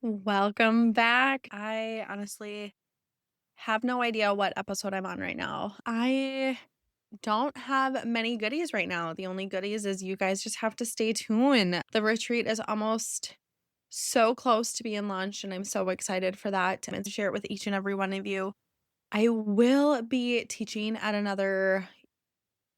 Welcome back. I honestly have no idea what episode I'm on right now. I don't have many goodies right now. The only goodies is you guys just have to stay tuned. The retreat is almost so close to being launched, and I'm so excited for that and to share it with each and every one of you. I will be teaching at another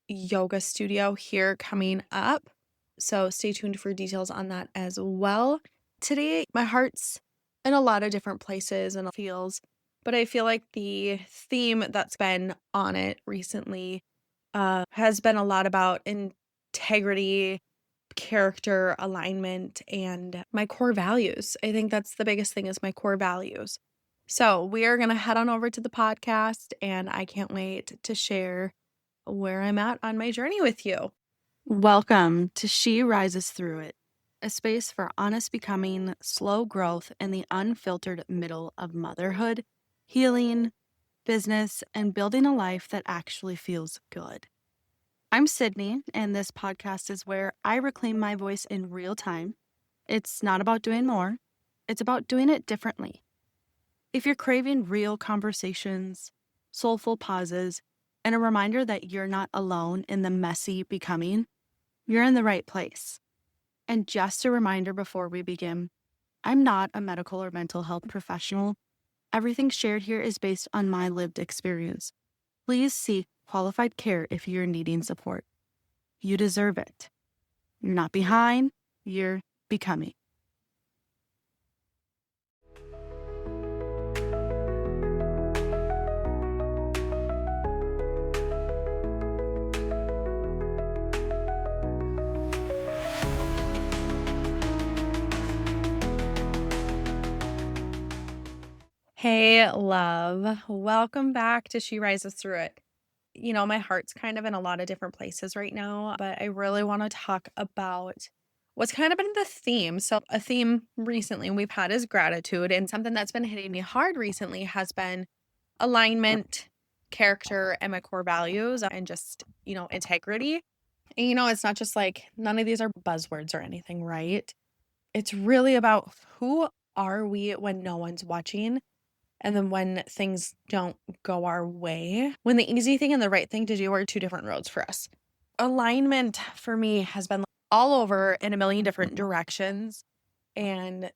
yoga studio here coming up. So stay tuned for details on that as well. Today, my heart's in a lot of different places and feels, but I feel like the theme that's been on it recently has been a lot about integrity, character, alignment, and my core values. I think that's the biggest thing is my core values. So we are going to head on over to the podcast, and I can't wait to share where I'm at on my journey with you. Welcome to She Rises Through It, a space for honest becoming, slow growth, and the unfiltered middle of motherhood, healing, business, and building a life that actually feels good. I'm Cydnie, and this podcast is where I reclaim my voice in real time. It's not about doing more, it's about doing it differently. If you're craving real conversations, soulful pauses, and a reminder that you're not alone in the messy becoming, you're in the right place. And just a reminder before we begin, I'm not a medical or mental health professional. Everything shared here is based on my lived experience. Please seek qualified care if you're needing support. You deserve it. You're not behind, you're becoming. Hey, love. Welcome back to She Rises Through It. My heart's kind of in a lot of different places right now, but I really want to talk about what's kind of been the theme. So, a theme recently we've had is gratitude, and something that's been hitting me hard recently has been alignment, character, and my core values, and just, integrity. And, it's not just like none of these are buzzwords or anything, right? It's really about who are we when no one's watching? And then when things don't go our way, when the easy thing and the right thing to do are two different roads for us. Alignment for me has been all over in a million different directions. And,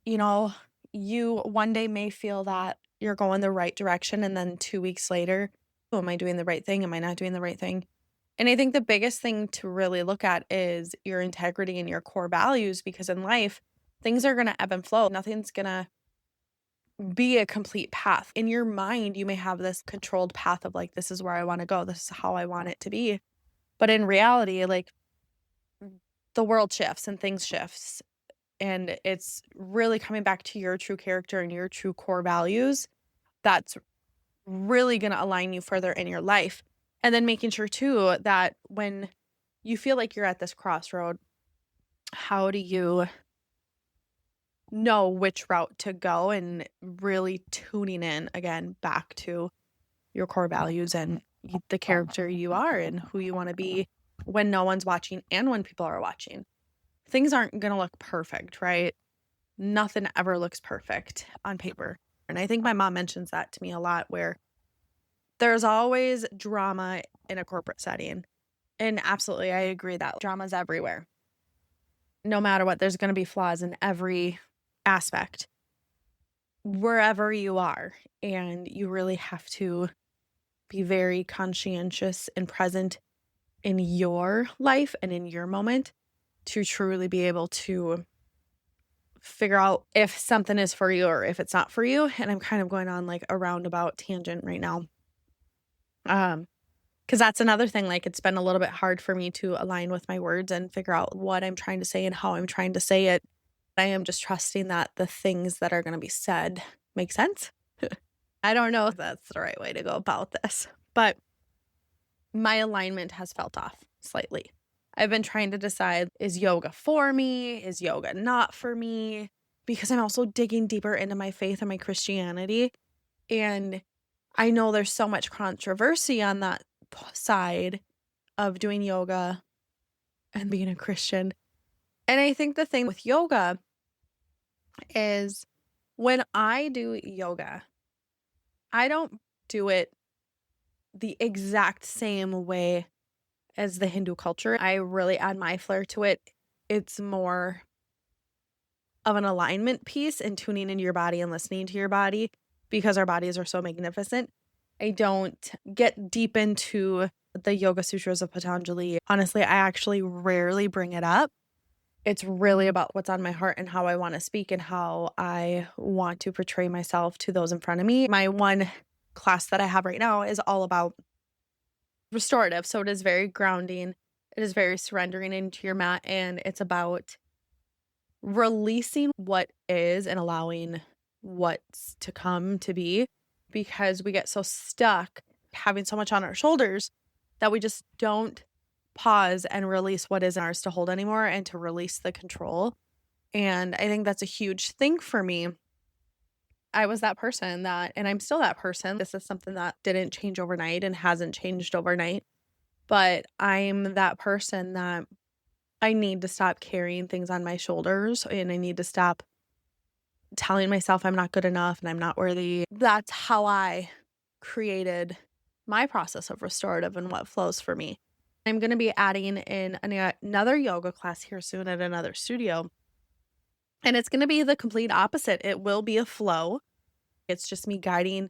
you know, you one day may feel that you're going the right direction. And then 2 weeks later, oh, am I doing the right thing? Am I not doing the right thing? And I think the biggest thing to really look at is your integrity and your core values, because in life, things are going to ebb and flow. Nothing's going to be a complete path. In your mind, you may have this controlled path of like, this is where I want to go. This is how I want it to be. But in reality, like the world shifts and things shifts. And it's really coming back to your true character and your true core values. That's really going to align you further in your life. And then making sure too that when you feel like you're at this crossroad, how do you know which route to go, and really tuning in again back to your core values and the character you are and who you want to be when no one's watching and when people are watching. Things aren't going to look perfect, right? Nothing ever looks perfect on paper. And I think my mom mentions that to me a lot, where there's always drama in a corporate setting. And absolutely, I agree that drama's everywhere. No matter what, there's going to be flaws in every aspect, wherever you are. And you really have to be very conscientious and present in your life and in your moment to truly be able to figure out if something is for you or if it's not for you. And I'm kind of going on like a roundabout tangent right now. Because that's another thing, like it's been a little bit hard for me to align with my words and figure out what I'm trying to say and how I'm trying to say it. I am just trusting that the things that are going to be said make sense. I don't know if that's the right way to go about this, but my alignment has felt off slightly. I've been trying to decide, is yoga for me? Is yoga not for me? Because I'm also digging deeper into my faith and my Christianity. And I know there's so much controversy on that side of doing yoga and being a Christian. And I think the thing with yoga is when I do yoga, I don't do it the exact same way as the Hindu culture. I really add my flair to it. It's more of an alignment piece and tuning into your body and listening to your body because our bodies are so magnificent. I don't get deep into the Yoga Sutras of Patanjali. Honestly, I actually rarely bring it up. It's really about what's on my heart and how I want to speak and how I want to portray myself to those in front of me. My one class that I have right now is all about restorative. So it is very grounding. It is very surrendering into your mat. And it's about releasing what is and allowing what's to come to be, because we get so stuck having so much on our shoulders that we just don't pause and release what isn't ours to hold anymore and to release the control. And I think that's a huge thing for me. I was that person that, and I'm still that person. This is something that didn't change overnight and hasn't changed overnight. But I'm that person that I need to stop carrying things on my shoulders, and I need to stop telling myself I'm not good enough and I'm not worthy. That's how I created my process of restorative and what flows for me. I'm going to be adding in another yoga class here soon at another studio. And it's going to be the complete opposite. It will be a flow. It's just me guiding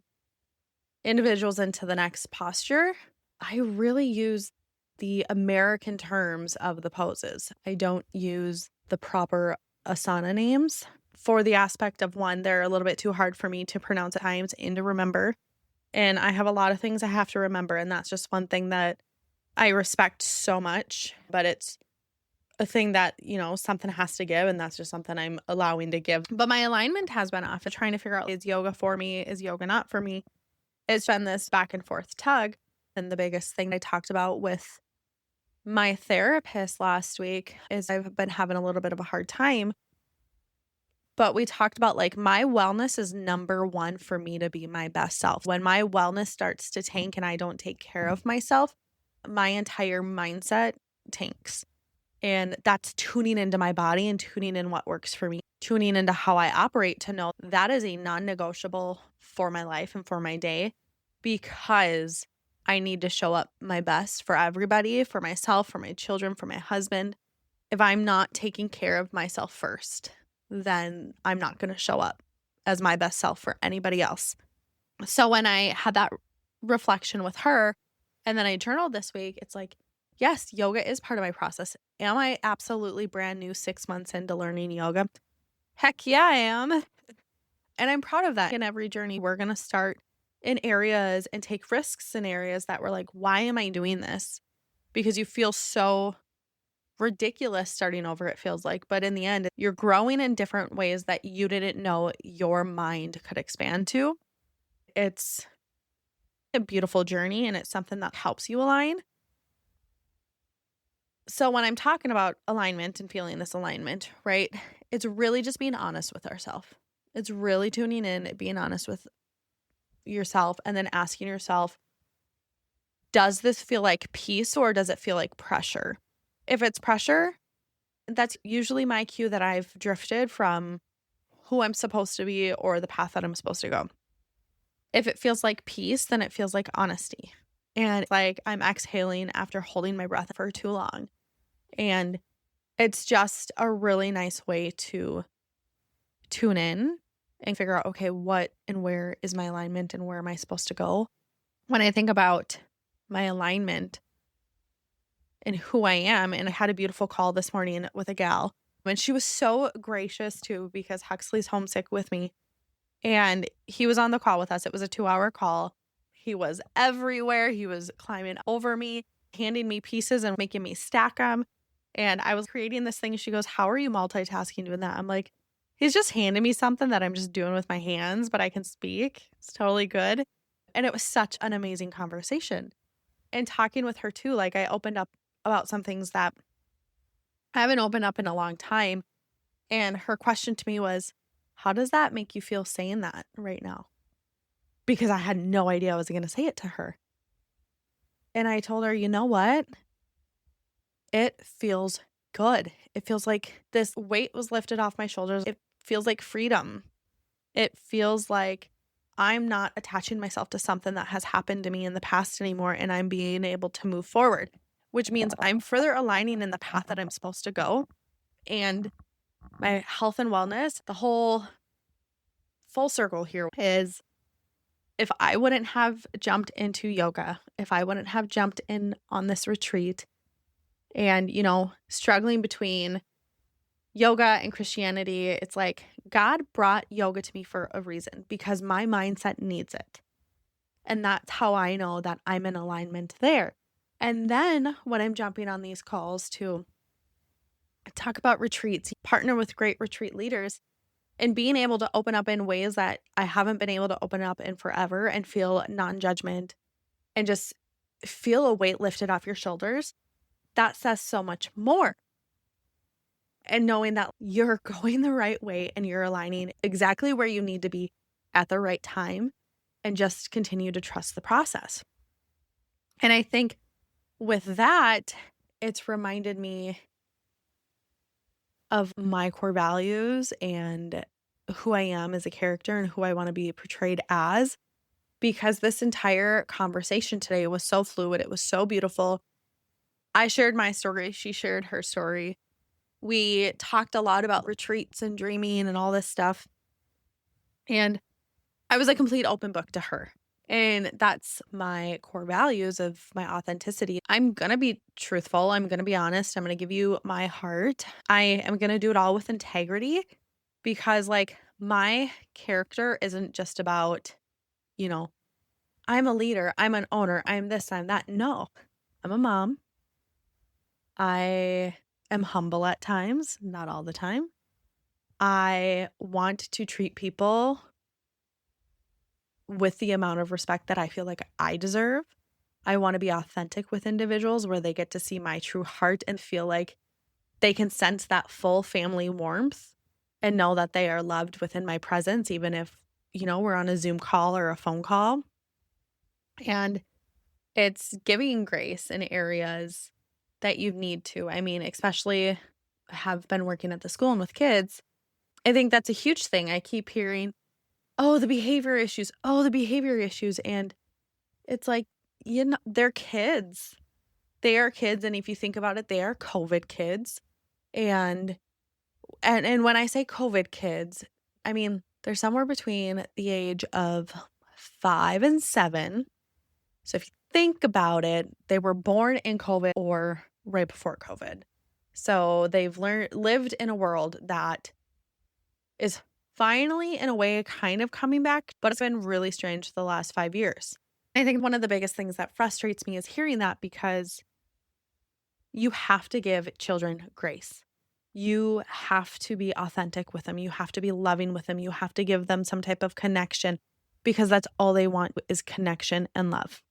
individuals into the next posture. I really use the American terms of the poses. I don't use the proper asana names for the aspect of one, they're a little bit too hard for me to pronounce at times and to remember. And I have a lot of things I have to remember. And that's just one thing that I respect so much, but it's a thing that, something has to give. And that's just something I'm allowing to give. But my alignment has been off of trying to figure out, is yoga for me? Is yoga not for me? It's been this back and forth tug. And the biggest thing I talked about with my therapist last week is I've been having a little bit of a hard time. But we talked about my wellness is number one for me to be my best self. When my wellness starts to tank and I don't take care of myself, my entire mindset tanks. And that's tuning into my body and tuning in what works for me, tuning into how I operate to know that is a non-negotiable for my life and for my day, because I need to show up my best for everybody, for myself, for my children, for my husband. If I'm not taking care of myself first, then I'm not going to show up as my best self for anybody else. So when I had that reflection with her and then I journaled this week, it's like, yes, yoga is part of my process. Am I absolutely brand new 6 months into learning yoga? Heck yeah, I am. And I'm proud of that. In every journey, we're going to start in areas and take risks in areas that we're like, why am I doing this? Because you feel so ridiculous starting over, it feels like. But in the end, you're growing in different ways that you didn't know your mind could expand to. It's a beautiful journey and it's something that helps you align. So when I'm talking about alignment and feeling this alignment, right, it's really just being honest with ourselves. It's really tuning in, being honest with yourself, and then asking yourself, does this feel like peace or does it feel like pressure? If it's pressure, that's usually my cue that I've drifted from who I'm supposed to be or the path that I'm supposed to go. If it feels like peace, then it feels like honesty. And like I'm exhaling after holding my breath for too long. And it's just a really nice way to tune in and figure out, okay, what and where is my alignment and where am I supposed to go? When I think about my alignment and who I am, and I had a beautiful call this morning with a gal, and she was so gracious too, because Huxley's homesick with me. And he was on the call with us. It was a 2-hour call. He was everywhere. He was climbing over me, handing me pieces and making me stack them. And I was creating this thing. She goes, how are you multitasking doing that? I'm like, he's just handing me something that I'm just doing with my hands, but I can speak. It's totally good. And it was such an amazing conversation. And talking with her too, I opened up about some things that I haven't opened up in a long time. And her question to me was, how does that make you feel saying that right now? Because I had no idea I was going to say it to her. And I told her, you know what? It feels good. It feels like this weight was lifted off my shoulders. It feels like freedom. It feels like I'm not attaching myself to something that has happened to me in the past anymore, and I'm being able to move forward, which means I'm further aligning in the path that I'm supposed to go. And my health and wellness, the whole full circle here is if I wouldn't have jumped into yoga, if I wouldn't have jumped in on this retreat and, struggling between yoga and Christianity, it's like God brought yoga to me for a reason because my mindset needs it. And that's how I know that I'm in alignment there. And then when I'm jumping on these calls to talk about retreats, partner with great retreat leaders, and being able to open up in ways that I haven't been able to open up in forever and feel non-judgment and just feel a weight lifted off your shoulders, that says so much more. And knowing that you're going the right way and you're aligning exactly where you need to be at the right time and just continue to trust the process. And I think with that, it's reminded me of my core values and who I am as a character and who I want to be portrayed as. Because this entire conversation today was so fluid. It was so beautiful. I shared my story. She shared her story. We talked a lot about retreats and dreaming and all this stuff. And I was a complete open book to her. And that's my core values of my authenticity. I'm going to be truthful. I'm going to be honest. I'm going to give you my heart. I am going to do it all with integrity because, my character isn't just about, I'm a leader, I'm an owner, I'm this, I'm that. No, I'm a mom. I am humble at times, not all the time. I want to treat people with the amount of respect that I feel like I deserve. I want to be authentic with individuals where they get to see my true heart and feel like they can sense that full family warmth and know that they are loved within my presence, even if, we're on a Zoom call or a phone call. And it's giving grace in areas that you need to. I mean, especially have been working at the school and with kids. I think that's a huge thing. I keep hearing, oh, the behavior issues. Oh, the behavior issues. And it's like, they're kids. They are kids. And if you think about it, they are COVID kids. And when I say COVID kids, I mean, they're somewhere between the age of 5 and 7. So if you think about it, they were born in COVID or right before COVID. So they've lived in a world that is finally, in a way, kind of coming back, but it's been really strange the last 5 years. I think one of the biggest things that frustrates me is hearing that because you have to give children grace. You have to be authentic with them. You have to be loving with them. You have to give them some type of connection because that's all they want is connection and love.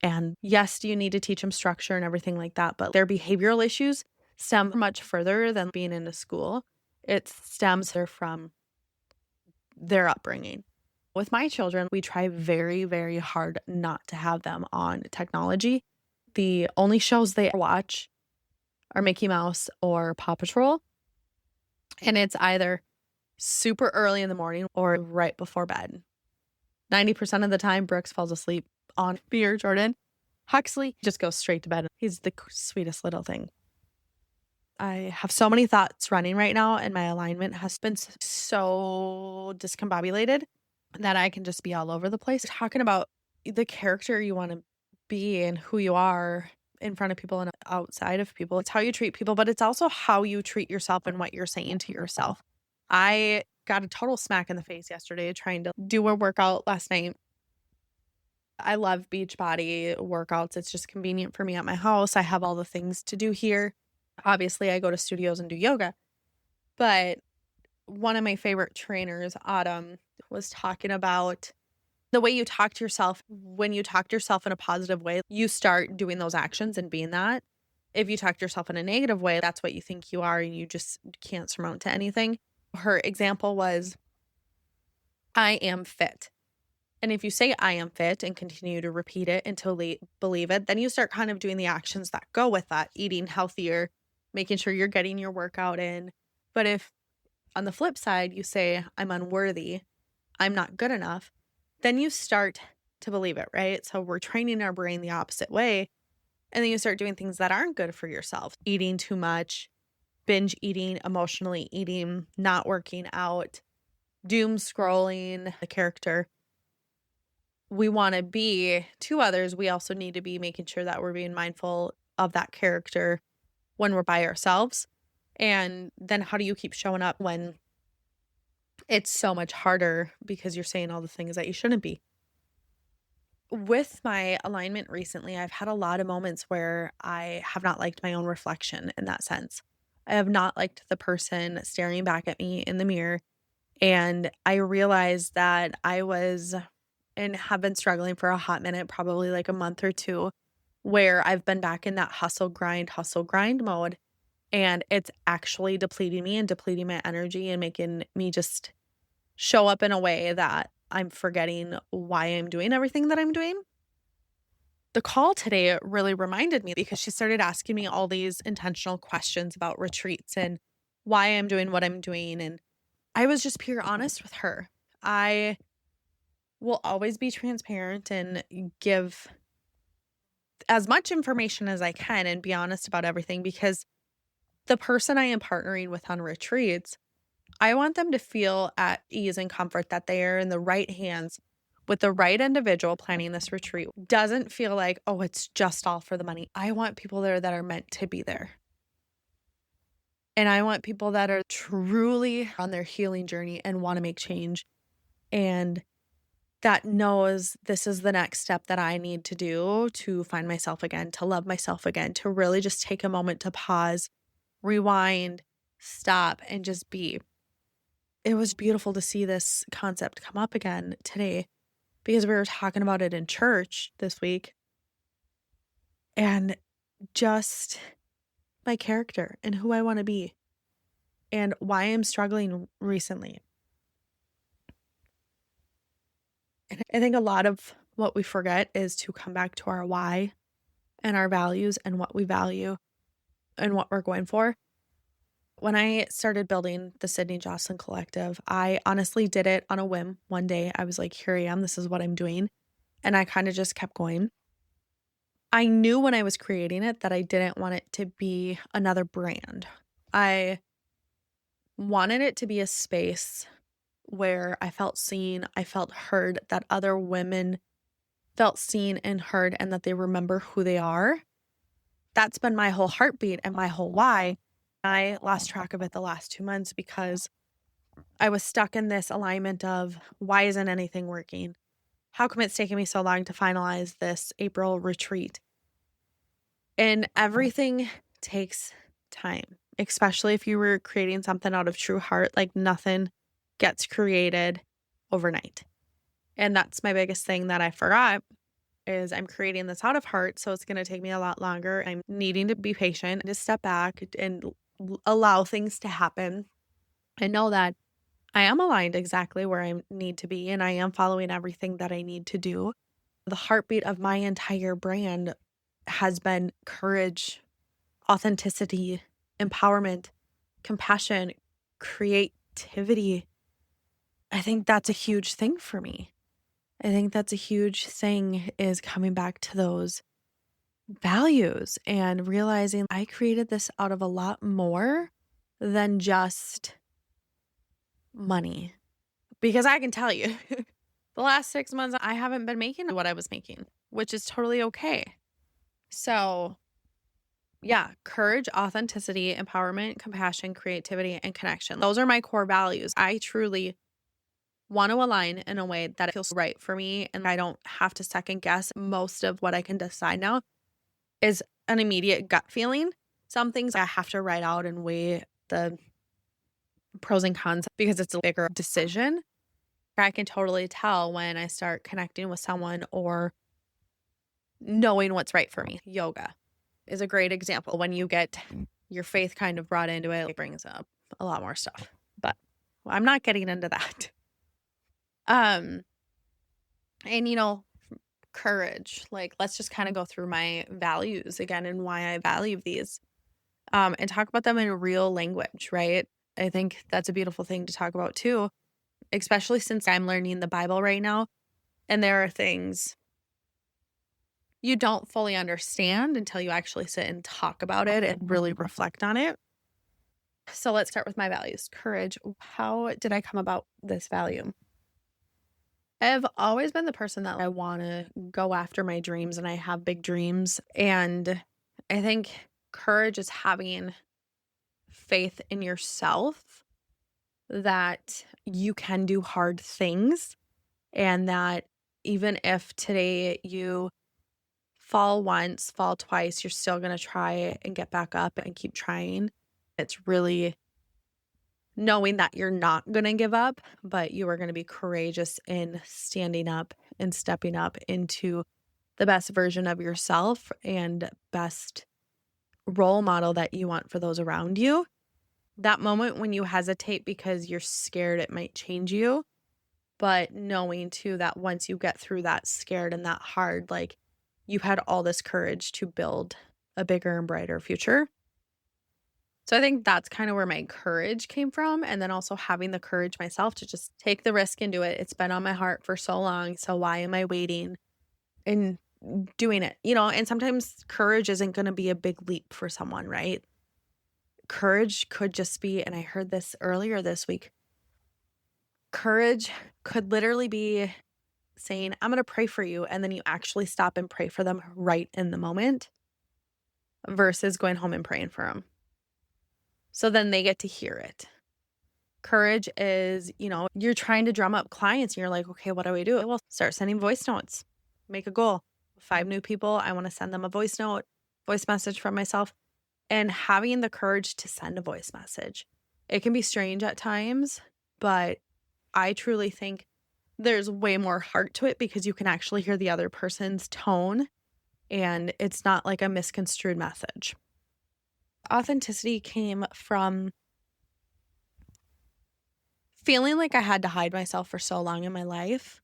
And yes, do you need to teach them structure and everything like that, but their behavioral issues stem much further than being in a school. It stems from their upbringing. With my children, we try very, very hard not to have them on technology. The only shows they watch are Mickey Mouse or Paw Patrol. And it's either super early in the morning or right before bed. 90% of the time, Brooks falls asleep on me or Jordan. Huxley just goes straight to bed. He's the sweetest little thing. I have so many thoughts running right now, and my alignment has been so discombobulated that I can just be all over the place. Talking about the character you want to be and who you are in front of people and outside of people. It's how you treat people, but it's also how you treat yourself and what you're saying to yourself. I got a total smack in the face yesterday trying to do a workout last night. I love Beachbody workouts. It's just convenient for me at my house. I have all the things to do here. Obviously, I go to studios and do yoga. But one of my favorite trainers, Autumn, was talking about the way you talk to yourself. When you talk to yourself in a positive way, you start doing those actions and being that. If you talk to yourself in a negative way, that's what you think you are and you just can't surmount to anything. Her example was, I am fit. And if you say I am fit and continue to repeat it until they believe it, then you start kind of doing the actions that go with that, eating healthier, making sure you're getting your workout in. But if on the flip side, you say, I'm unworthy, I'm not good enough, then you start to believe it, right? So we're training our brain the opposite way. And then you start doing things that aren't good for yourself, eating too much, binge eating, emotionally eating, not working out, doom scrolling the character we want to be to others. We also need to be making sure that we're being mindful of that character when we're by ourselves. And then how do you keep showing up when it's so much harder because you're saying all the things that you shouldn't be? With my alignment recently, I've had a lot of moments where I have not liked my own reflection in that sense. I have not liked the person staring back at me in the mirror. And I realized that I was and have been struggling for a hot minute, probably like a month or two, where I've been back in that hustle, grind mode. And it's actually depleting me and depleting my energy and making me just show up in a way that I'm forgetting why I'm doing everything that I'm doing. The call today really reminded me because she started asking me all these intentional questions about retreats and why I'm doing what I'm doing. And I was just pure honest with her. I will always be transparent and give as much information as I can and be honest about everything because the person I am partnering with on retreats, I want them to feel at ease and comfort that they are in the right hands with the right individual planning this retreat. Doesn't feel like, oh, it's just all for the money. I want people there that are meant to be there. And I want people that are truly on their healing journey and want to make change and that knows this is the next step that I need to do to find myself again, to love myself again, to really just take a moment to pause, rewind, stop, and just be. It was beautiful to see this concept come up again today because we were talking about it in church this week and just my character and who I want to be and why I'm struggling recently. And I think a lot of what we forget is to come back to our why and our values and what we value and what we're going for. When I started building the Cydnie Jocelyn Collective, I honestly did it on a whim. One day I was like, here I am, this is what I'm doing. And I kind of just kept going. I knew when I was creating it that I didn't want it to be another brand. I wanted it to be a space where I felt seen, I felt heard, that other women felt seen and heard, and that they remember who they are. That's been my whole heartbeat and my whole why. I lost track of it the last 2 months because I was stuck in this alignment of why isn't anything working? How come it's taking me so long to finalize this April retreat? And everything takes time, especially if you were creating something out of true heart, like nothing gets created overnight. And that's my biggest thing that I forgot is I'm creating this out of heart. So it's going to take me a lot longer. I'm needing to be patient, to step back and allow things to happen and know that I am aligned exactly where I need to be and I am following everything that I need to do. The heartbeat of my entire brand has been courage, authenticity, empowerment, compassion, creativity. I think that's a huge thing for me. I think that's a huge thing is coming back to those values and realizing I created this out of a lot more than just money. Because I can tell you, the last 6 months, I haven't been making what I was making, which is totally okay. So, yeah, courage, authenticity, empowerment, compassion, creativity, and connection. Those are my core values. I truly want to align in a way that feels right for me and I don't have to second guess. Most of what I can decide now is an immediate gut feeling. Some things I have to write out and weigh the pros and cons because it's a bigger decision. I can totally tell when I start connecting with someone or knowing what's right for me. Yoga is a great example. When you get your faith kind of brought into it, it brings up a lot more stuff. But I'm not getting into that. And courage. Like, let's just kind of go through my values again and why I value these. And talk about them in real language, right? I think that's a beautiful thing to talk about too, especially since I'm learning the Bible right now. And there are things you don't fully understand until you actually sit and talk about it and really reflect on it. So let's start with my values. Courage. How did I come about this value? I've always been the person that I want to go after my dreams and I have big dreams. And I think courage is having faith in yourself that you can do hard things and that even if today you fall once, fall twice, you're still going to try and get back up and keep trying. It's really knowing that you're not going to give up, but you are going to be courageous in standing up and stepping up into the best version of yourself and best role model that you want for those around you. That moment when you hesitate because you're scared it might change you, but knowing too that once you get through that scared and that hard, like you've had all this courage to build a bigger and brighter future. So I think that's kind of where my courage came from. And then also having the courage myself to just take the risk and do it. It's been on my heart for so long. So why am I waiting and doing it? And sometimes courage isn't going to be a big leap for someone, right? Courage could just be, and I heard this earlier this week, courage could literally be saying, I'm going to pray for you. And then you actually stop and pray for them right in the moment versus going home and praying for them. So then they get to hear it. Courage is, you're trying to drum up clients and you're like, okay, what do we do? Well, start sending voice notes. Make a goal. 5 new people, I want to send them a voice note, voice message from myself, and having the courage to send a voice message. It can be strange at times, but I truly think there's way more heart to it because you can actually hear the other person's tone and it's not like a misconstrued message. Authenticity came from feeling like I had to hide myself for so long in my life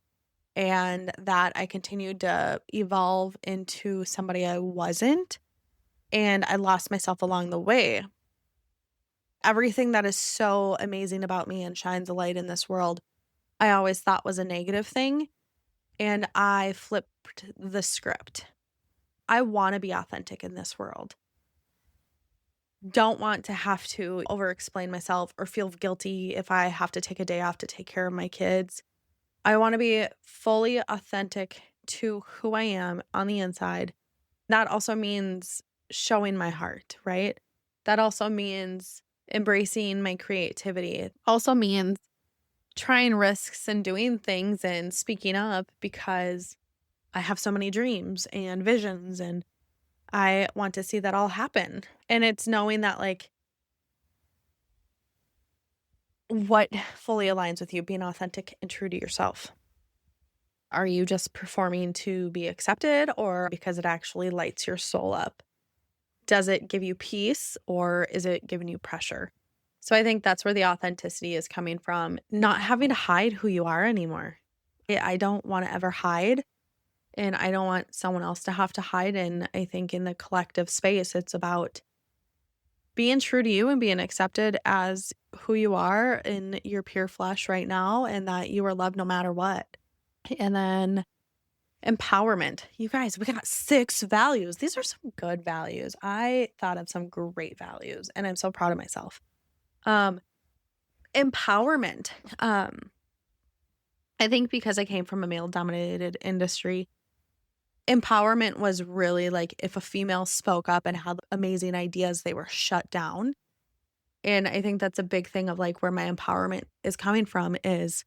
and that I continued to evolve into somebody I wasn't, and I lost myself along the way. Everything that is so amazing about me and shines a light in this world, I always thought was a negative thing, and I flipped the script. I want to be authentic in this world. Don't want to have to over-explain myself or feel guilty if I have to take a day off to take care of my kids. I want to be fully authentic to who I am on the inside. That also means showing my heart, right? That also means embracing my creativity. It also means trying risks and doing things and speaking up because I have so many dreams and visions and I want to see that all happen. And it's knowing that, like, what fully aligns with you, being authentic and true to yourself. Are you just performing to be accepted or because it actually lights your soul up? Does it give you peace or is it giving you pressure? So I think that's where the authenticity is coming from, not having to hide who you are anymore. I don't want to ever hide, and I don't want someone else to have to hide. And I think in the collective space, it's about being true to you and being accepted as who you are in your pure flesh right now, and that you are loved no matter what. And then empowerment. You guys, we got 6 values. These are some good values. I thought of some great values and I'm so proud of myself. Empowerment. I think because I came from a male dominated industry, empowerment was really like if a female spoke up and had amazing ideas, they were shut down. And I think that's a big thing of like where my empowerment is coming from is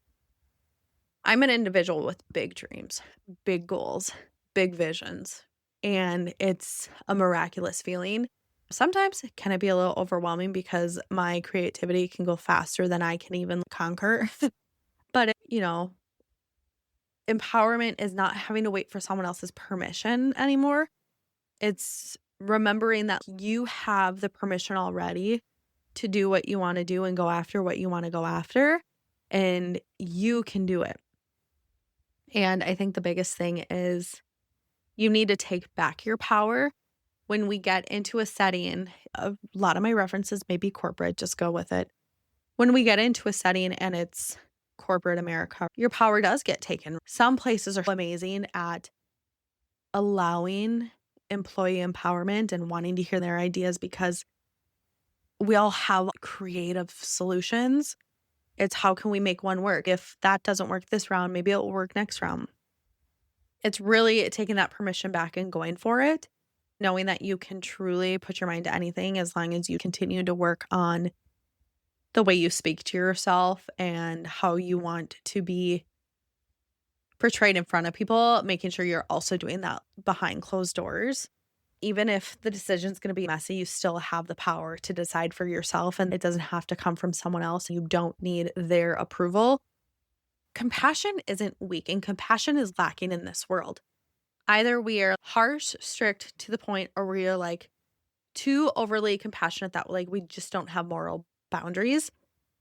I'm an individual with big dreams, big goals, big visions, and it's a miraculous feeling. Sometimes can it be a little overwhelming because my creativity can go faster than I can even conquer. But, empowerment is not having to wait for someone else's permission anymore. It's remembering that you have the permission already to do what you want to do and go after what you want to go after, and you can do it. And I think the biggest thing is you need to take back your power. When we get into a setting, a lot of my references may be corporate, just go with it. When we get into a setting and it's corporate America, your power does get taken. Some places are amazing at allowing employee empowerment and wanting to hear their ideas because we all have creative solutions. It's how can we make one work? If that doesn't work this round, maybe it will work next round. It's really taking that permission back and going for it, knowing that you can truly put your mind to anything as long as you continue to work on the way you speak to yourself and how you want to be portrayed in front of people, making sure you're also doing that behind closed doors. Even if the decision's going to be messy, you still have the power to decide for yourself, and it doesn't have to come from someone else. You don't need their approval. Compassion isn't weak, and compassion is lacking in this world. Either we are harsh, strict to the point, or we are like too overly compassionate that like we just don't have moral boundaries.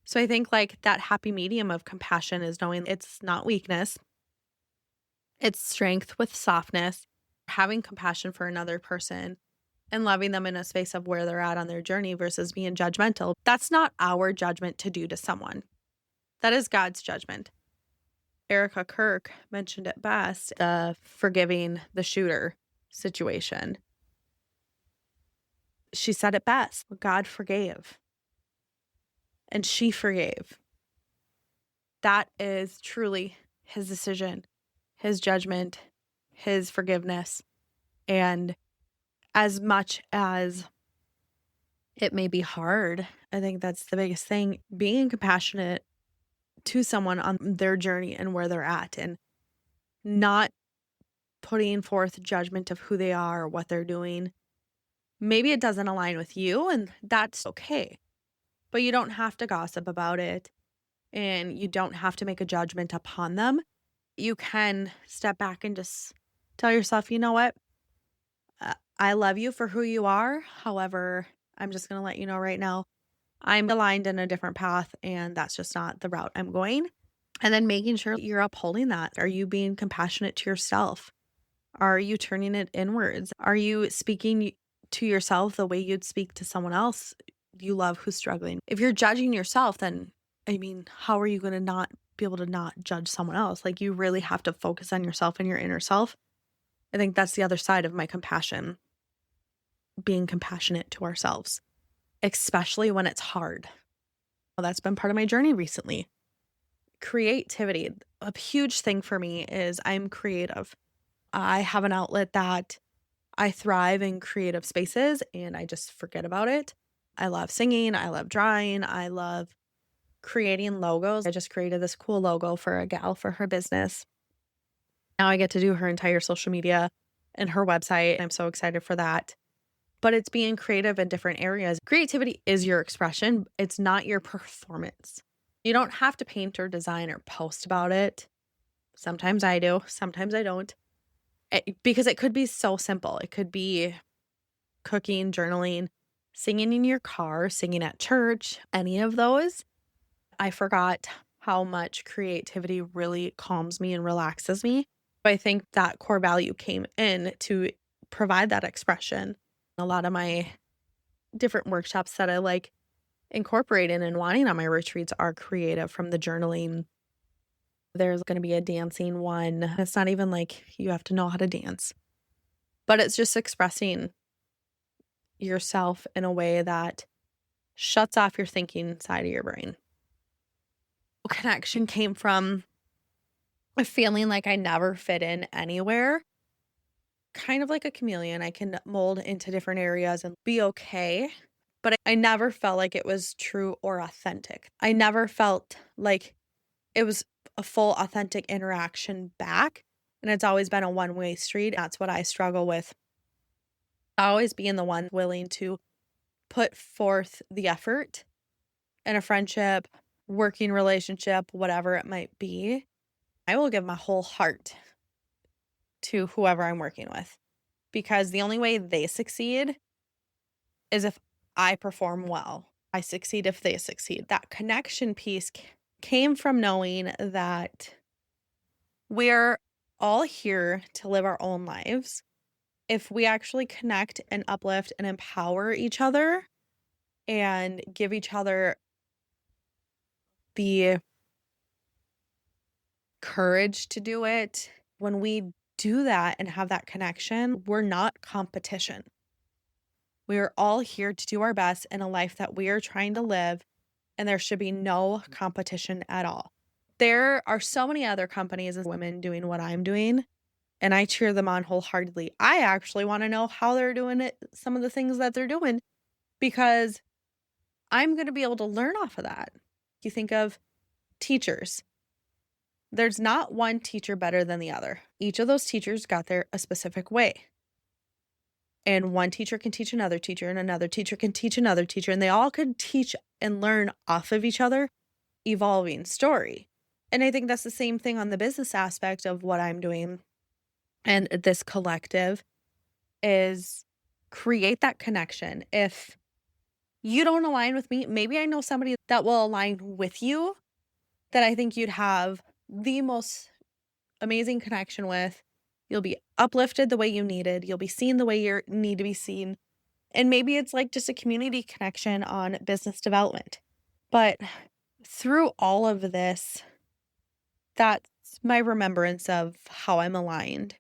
So I think like that happy medium of compassion is knowing it's not weakness, it's strength with softness, having compassion for another person and loving them in a space of where they're at on their journey versus being judgmental. That's not our judgment to do to someone. That is God's judgment. Erica Kirk mentioned it best, the forgiving the shooter situation. She said it best. God forgave and she forgave. That is truly his decision, his judgment, his forgiveness. And as much as it may be hard, I think that's the biggest thing, being compassionate to someone on their journey and where they're at and not putting forth judgment of who they are or what they're doing. Maybe it doesn't align with you, and that's okay. But you don't have to gossip about it and you don't have to make a judgment upon them. You can step back and just tell yourself, you know what? I love you for who you are. However, I'm just going to let you know right now, I'm aligned in a different path and that's just not the route I'm going. And then making sure you're upholding that. Are you being compassionate to yourself? Are you turning it inwards? Are you speaking to yourself the way you'd speak to someone else you love who's struggling? If you're judging yourself, then, I mean, how are you going to not be able to not judge someone else? Like, you really have to focus on yourself and your inner self. I think that's the other side of my compassion, being compassionate to ourselves, especially when it's hard. Well, that's been part of my journey recently. Creativity, a huge thing for me is I'm creative. I have an outlet that I thrive in creative spaces and I just forget about it. I love singing. I love drawing. I love creating logos. I just created this cool logo for a gal for her business. Now I get to do her entire social media and her website. I'm so excited for that. But it's being creative in different areas. Creativity is your expression. It's not your performance. You don't have to paint or design or post about it. Sometimes I do. Sometimes I don't. Because it could be so simple. It could be cooking, journaling, singing in your car, singing at church, any of those. I forgot how much creativity really calms me and relaxes me. I think that core value came in to provide that expression. A lot of my different workshops that I like incorporating and wanting on my retreats are creative, from the journaling. There's going to be a dancing one. It's not even like you have to know how to dance, but it's just expressing yourself in a way that shuts off your thinking side of your brain. Connection came from a feeling like I never fit in anywhere. Kind of like a chameleon, I can mold into different areas and be okay, but I never felt like it was true or authentic. I never felt like it was a full authentic interaction back, and it's always been a one-way street. That's what I struggle with. Always being the one willing to put forth the effort in a friendship, working relationship, whatever it might be. I will give my whole heart to whoever I'm working with, because the only way they succeed is if I perform well. I succeed if they succeed. That connection piece came from knowing that we're all here to live our own lives. If we actually connect and uplift and empower each other and give each other the courage to do it. When we do that and have that connection, we're not competition. We are all here to do our best in a life that we are trying to live, and there should be no competition at all. There are so many other companies as women doing what I'm doing, and I cheer them on wholeheartedly. I actually want to know how they're doing it, some of the things that they're doing, because I'm going to be able to learn off of that. You think of teachers. There's not one teacher better than the other. Each of those teachers got there a specific way. And one teacher can teach another teacher, and another teacher can teach another teacher, and they all could teach and learn off of each other, evolving story. And I think that's the same thing on the business aspect of what I'm doing. And this collective is create that connection. If you don't align with me, maybe I know somebody that will align with you that I think you'd have the most amazing connection with. You'll be uplifted the way you needed. You'll be seen the way you need to be seen. And maybe it's like just a community connection on business development. But through all of this, that's my remembrance of how I'm aligned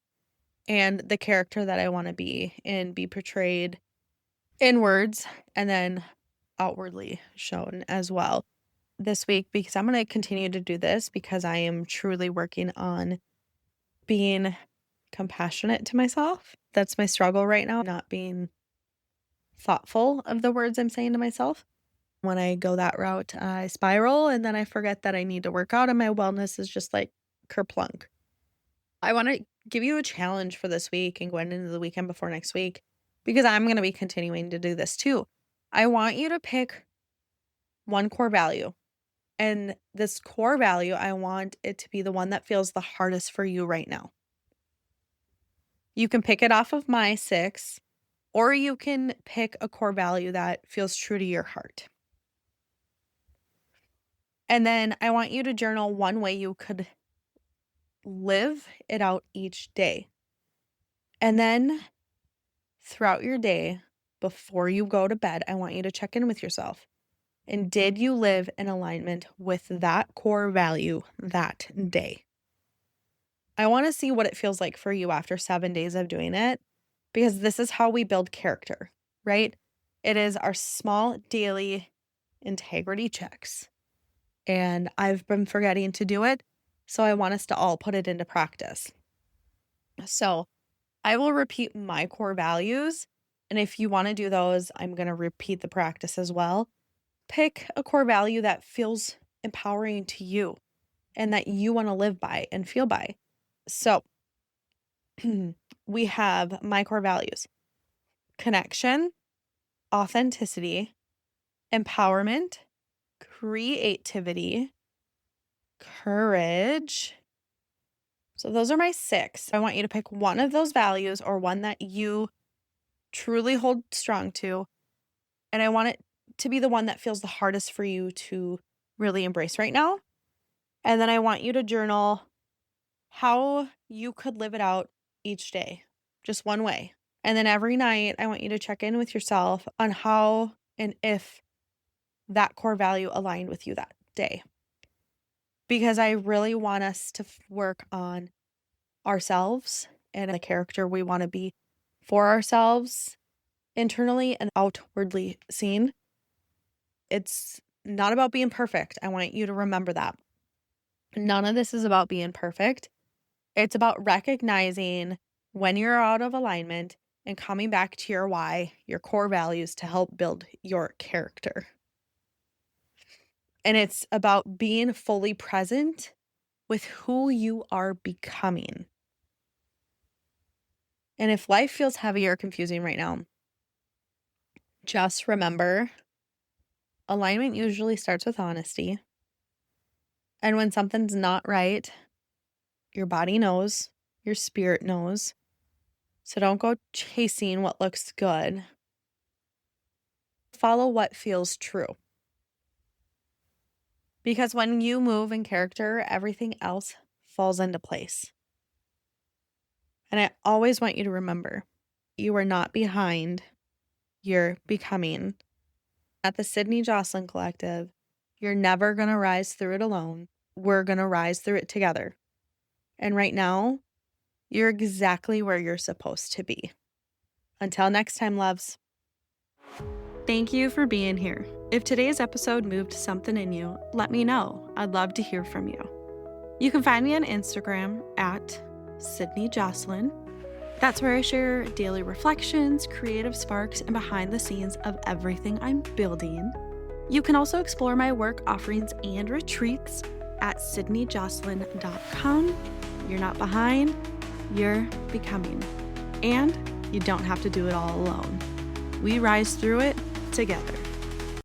and the character that I want to be and be portrayed in words and then outwardly shown as well this week, because I'm going to continue to do this because I am truly working on being compassionate to myself. That's my struggle right now, not being thoughtful of the words I'm saying to myself. When I go that route, I spiral and then I forget that I need to work out and my wellness is just like kerplunk. I want to give you a challenge for this week and going into the weekend before next week, because I'm going to be continuing to do this too. I want you to pick one core value. And this core value, I want it to be the one that feels the hardest for you right now. You can pick it off of my 6, or you can pick a core value that feels true to your heart. And then I want you to journal one way you could live it out each day. And then throughout your day, before you go to bed, I want you to check in with yourself. And did you live in alignment with that core value that day? I want to see what it feels like for you after 7 days of doing it, because this is how we build character, right? It is our small daily integrity checks. And I've been forgetting to do it, so I want us to all put it into practice. So I will repeat my core values. And if you want to do those, I'm going to repeat the practice as well. Pick a core value that feels empowering to you and that you want to live by and feel by. So we have my core values: connection, authenticity, empowerment, creativity, courage. So those are my 6. I want you to pick one of those values or one that you truly hold strong to. And I want it to be the one that feels the hardest for you to really embrace right now. And then I want you to journal how you could live it out each day, just one way. And then every night, I want you to check in with yourself on how and if that core value aligned with you that day. Because I really want us to work on ourselves and the character we want to be for ourselves internally and outwardly seen. It's not about being perfect. I want you to remember that. None of this is about being perfect. It's about recognizing when you're out of alignment and coming back to your why, your core values, to help build your character. And it's about being fully present with who you are becoming. And if life feels heavy or confusing right now, just remember, alignment usually starts with honesty. And when something's not right, your body knows, your spirit knows. So don't go chasing what looks good. Follow what feels true. Because when you move in character, everything else falls into place. And I always want you to remember, you are not behind, you're becoming. At the Cydnie Jocelyn Collective, You're never going to rise through it alone. We're going to rise through it together. And right now, you're exactly where you're supposed to be. Until next time, loves. Thank you for being here. If today's episode moved something in you, let me know. I'd love to hear from you. You can find me on Instagram at Cydnie Jocelyn. That's where I share daily reflections, creative sparks, and behind the scenes of everything I'm building. You can also explore my work offerings and retreats at cydniejocelyn.com. You're not behind, you're becoming. And you don't have to do it all alone. We rise through it together.